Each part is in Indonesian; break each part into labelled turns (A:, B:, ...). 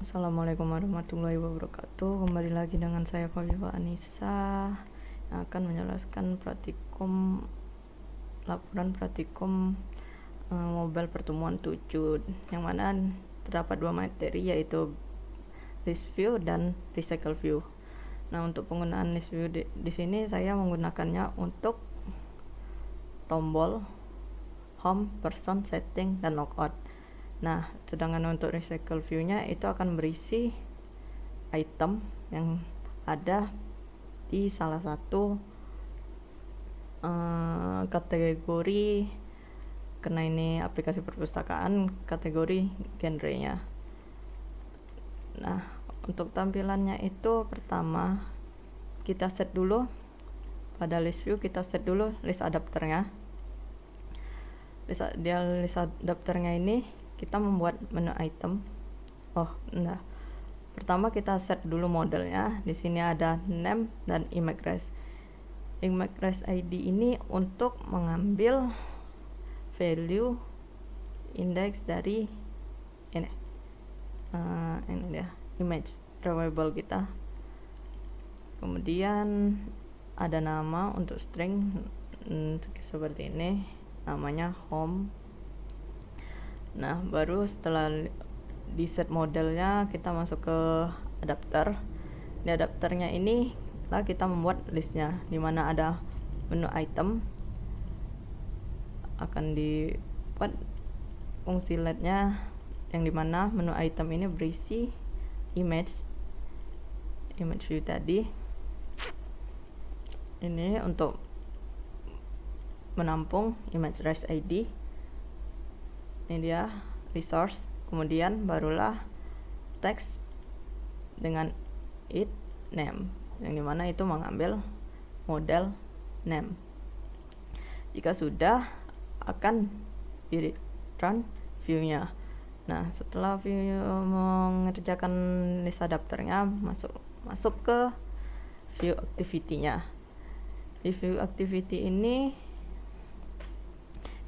A: Assalamualaikum warahmatullahi wabarakatuh. Kembali lagi dengan saya Khofifah Anissa yang akan menjelaskan laporan praktikum mobile pertemuan 7, yang mana terdapat 2 materi, yaitu list view dan recycle view. Nah, untuk penggunaan list view di sini saya menggunakannya untuk tombol home, person, setting, dan logout. Nah, sedangkan untuk recycle view-nya itu akan berisi item yang ada di salah satu kategori, karena ini aplikasi perpustakaan, kategori genrenya. Nah, untuk tampilannya itu pertama kita set dulu pada list view, kita set dulu list adapternya. List adapternya ini kita membuat menu item. Pertama kita set dulu modelnya. Di sini ada name dan image res. Image res ID ini untuk mengambil value index dari ini dia image drawable kita. Kemudian ada nama untuk string seperti ini, namanya home. Nah, baru setelah di set modelnya kita masuk ke adapter. Di adapternya ini lah kita membuat listnya, dimana ada menu item. Akan dibuat fungsi LED-nya, yang dimana menu item ini berisi image view tadi. Ini untuk menampung image res ID. Ini dia resource. Kemudian barulah text dengan it name, yang dimana itu mengambil model name. Jika sudah, akan di run view-nya. Nah, setelah view mengerjakan list adapternya, masuk ke view activity-nya. Di view activity ini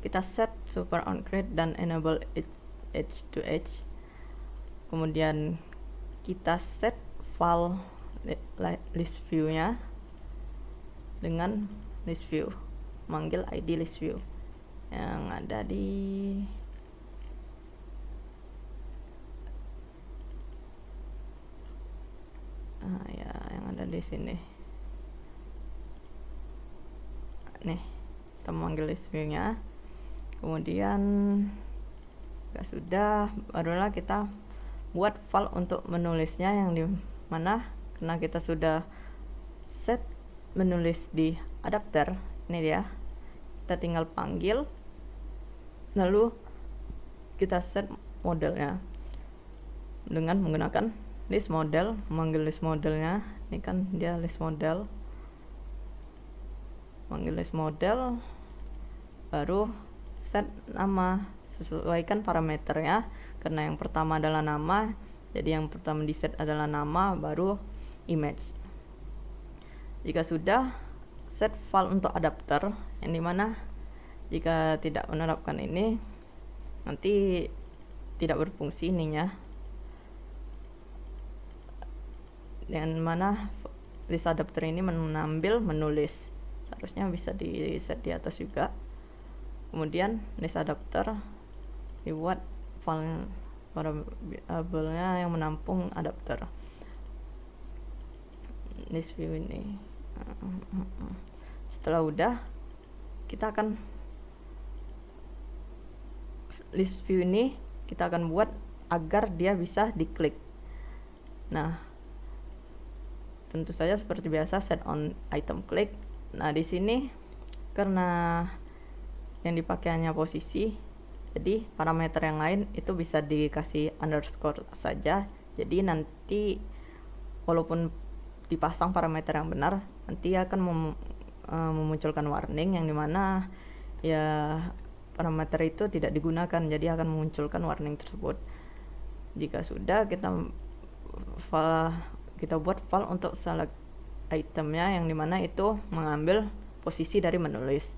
A: kita set super on create dan enable edge to edge. Kemudian kita set file list view-nya dengan list view, manggil ID list view yang ada di yang ada di sini. Nih, kita memanggil list view-nya. Kemudian sudah, barulah kita buat file untuk menulisnya, yang di mana karena kita sudah set menulis di adapter. Ini dia, kita tinggal panggil, lalu kita set modelnya dengan menggunakan list model. Memanggil list modelnya, ini kan dia list model, manggil list model, baru set nama, sesuaikan parameternya. Karena yang pertama adalah nama, jadi yang pertama di set adalah nama, baru image. Jika sudah, set file untuk adapter, yang dimana jika tidak menerapkan ini nanti tidak berfungsi ininya, yang mana list adapter ini mengambil menulis, harusnya bisa di set di atas juga. Kemudian list adapter dibuat file variabelnya yang menampung adapter list view ini. Setelah udah, kita akan list view ini kita akan buat agar dia bisa diklik. Nah, tentu saja seperti biasa set on item click. Nah, di sini karena yang dipakai hanya posisi, jadi parameter yang lain itu bisa dikasih underscore saja. Jadi nanti walaupun dipasang parameter yang benar, nanti akan memunculkan warning, yang dimana ya parameter itu tidak digunakan, jadi akan memunculkan warning tersebut. Jika sudah, kita buat file untuk select itemnya, yang dimana itu mengambil posisi dari menulis.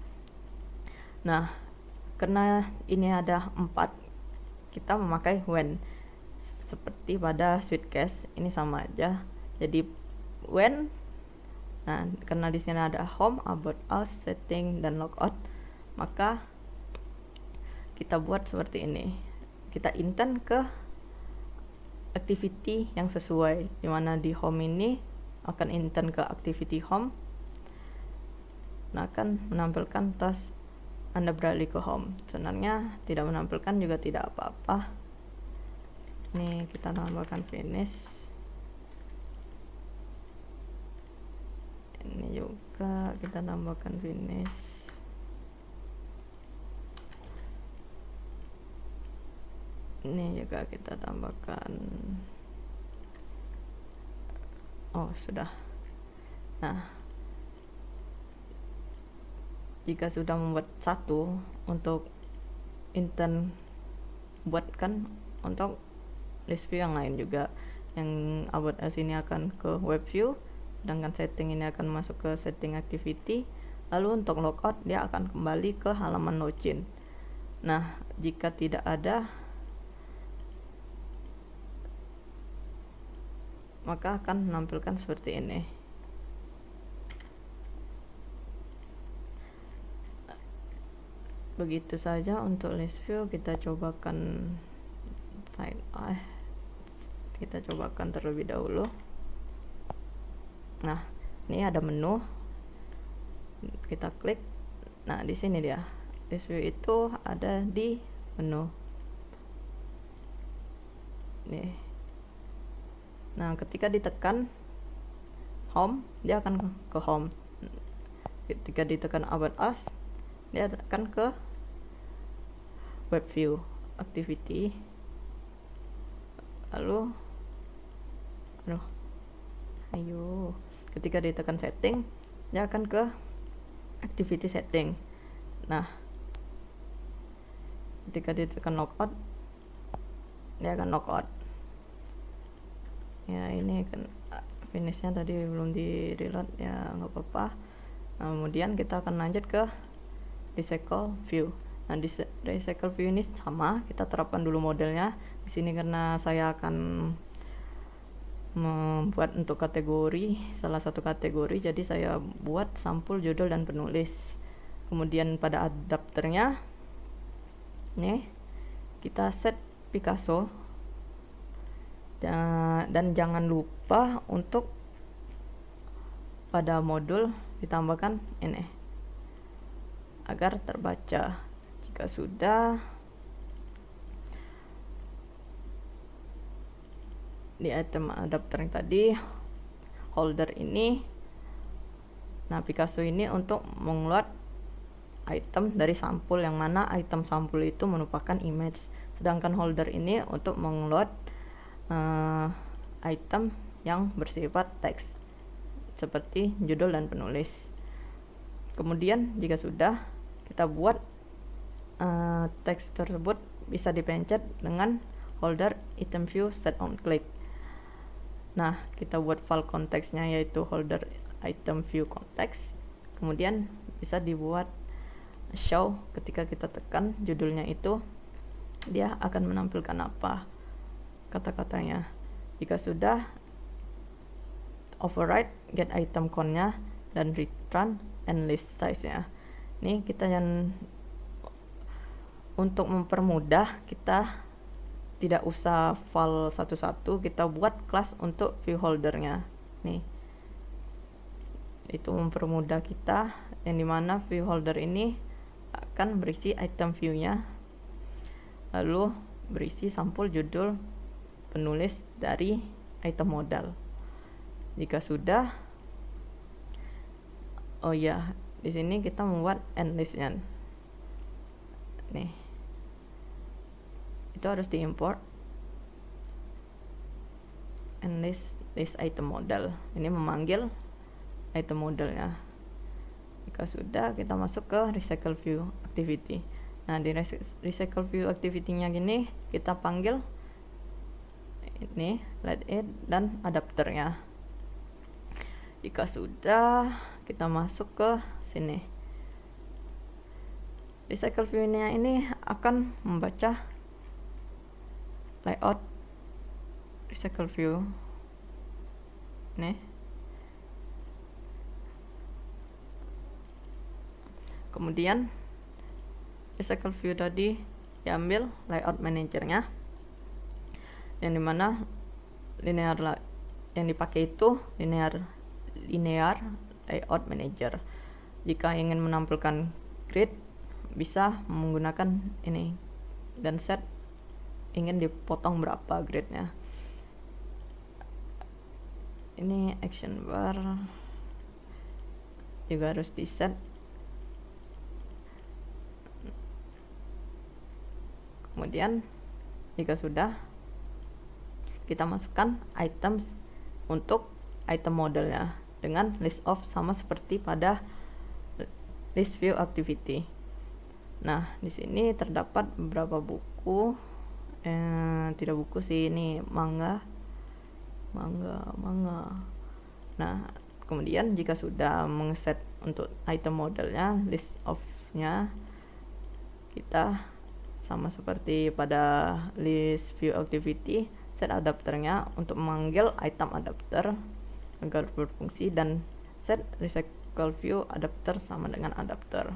A: Nah, karena ini ada 4, kita memakai when. seperti pada Suitcase ini sama aja. Jadi when, nah karena di sini ada home, about us, setting, dan logout, maka kita buat seperti ini. Kita intern ke activity yang sesuai, dimana di home ini akan intern ke activity home. Nah, akan menampilkan tas Anda beralih ke home. Sebenarnya tidak menampilkan juga tidak apa-apa. Nih kita tambahkan finish. Ini juga kita tambahkan finish. Ini juga kita tambahkan. Oh, sudah. Nah, jika sudah membuat satu untuk intern, buatkan untuk list view yang lain juga. Yang about us ini akan ke web view, sedangkan setting ini akan masuk ke setting activity. Lalu untuk logout dia akan kembali ke halaman login. Nah, jika tidak ada, maka akan menampilkan seperti ini. Begitu saja untuk list view. Kita cobakan kita cobakan terlebih dahulu. Nah, ini ada menu. Kita klik. Nah, di sini dia. List view itu ada di menu. Nih. Nah, ketika ditekan home, dia akan ke home. Ketika ditekan about us, dia akan ke web view activity. Lalu ketika ditekan setting, dia akan ke activity setting. Nah, ketika ditekan logout, dia akan logout. Ya, ini kan finishnya tadi belum di reload, ya nggak apa-apa. Kemudian kita akan lanjut ke recycle view. Nah, di recycle view ini sama, kita terapkan dulu modelnya. Di sini karena saya akan membuat untuk kategori, salah satu kategori, jadi saya buat sampul, judul, dan penulis. Kemudian pada adapternya, nih kita set Picasso, dan jangan lupa untuk pada modul ditambahkan ini agar terbaca. Jika sudah, di item adapter yang tadi, holder ini, nah Picasso ini untuk mengeload item dari sampul, yang mana item sampul itu merupakan image, sedangkan holder ini untuk mengeload item yang bersifat teks seperti judul dan penulis. Kemudian jika sudah, kita buat teks tersebut bisa dipencet dengan holder item view set on click. Nah, kita buat file konteksnya yaitu holder item view context. Kemudian bisa dibuat show. Ketika kita tekan judulnya itu, dia akan menampilkan apa kata-katanya. Jika sudah, override get item count-nya dan return and list size-nya. Ini kita yang untuk mempermudah, kita tidak usah file satu-satu, kita buat kelas untuk view holdernya. Nih, itu mempermudah kita, yang dimana view holder ini akan berisi item view-nya, lalu berisi sampul, judul, penulis dari item modal. Jika sudah, oh ya, di sini kita membuat end list-nya. Nih, itu harus diimport and list item model. Ini memanggil item modelnya. Jika sudah, kita masuk ke recycle view activity. Nah, di recycle view activity-nya gini, kita panggil ini let it dan adapternya. Jika sudah, kita masuk ke sini. Recycle view-nya ini akan membaca layout recycle view nih. Kemudian recycle view tadi diambil layout manajernya, yang dimana linear yang dipakai itu linear layout manager. Jika ingin menampilkan grid bisa menggunakan ini, dan set ingin dipotong berapa gridnya. Ini action bar juga harus di set. Kemudian jika sudah, kita masukkan items untuk item modelnya dengan list of, sama seperti pada list view activity. Nah, di sini terdapat beberapa buku, tidak buku sih, ini manga. Nah, kemudian jika sudah mengset untuk item modelnya, list of-nya, kita sama seperti pada list view activity, set adapternya untuk memanggil item adapter agar berfungsi, dan set recycle view adapter sama dengan adapter.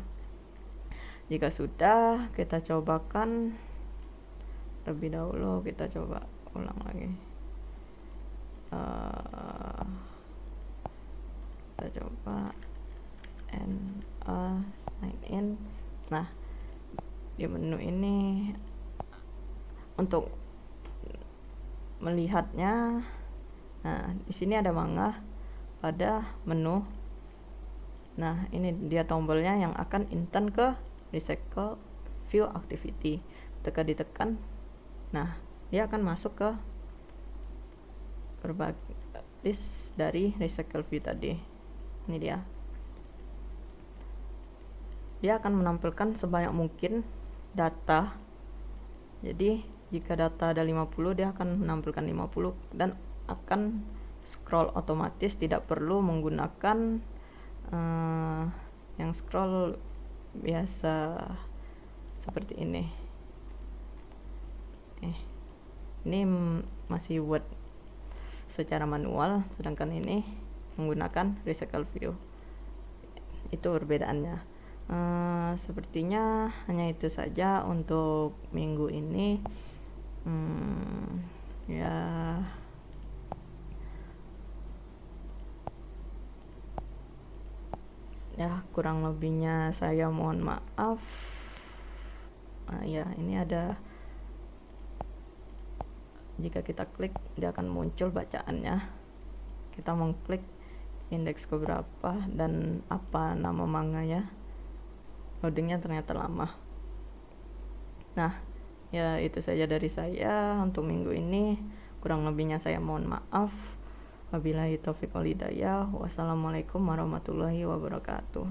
A: Jika sudah, kita cobakan terlebih dahulu, kita coba ulang lagi. Kita coba sign in. Nah, di menu ini untuk melihatnya, nah di sini ada manga pada menu. Nah, ini dia tombolnya yang akan intent ke recycle view activity. Ketika ditekan, nah dia akan masuk ke berbagai list dari recycle view tadi. Ini dia akan menampilkan sebanyak mungkin data. Jadi jika data ada 50, dia akan menampilkan 50 dan akan scroll otomatis, tidak perlu menggunakan yang scroll biasa seperti ini. Ini masih Word secara manual, sedangkan ini menggunakan recycle view. Itu perbedaannya. Sepertinya hanya itu saja untuk minggu ini. Ya kurang lebihnya saya mohon maaf. Ya, ini ada, jika kita klik dia akan muncul bacaannya. Kita mengklik indeks keberapa dan apa nama manganya. Loadingnya ternyata lama. Nah, ya itu saja dari saya untuk minggu ini. Kurang lebihnya saya mohon maaf. Wabillahi taufiq wal hidayah. Wassalamualaikum warahmatullahi wabarakatuh.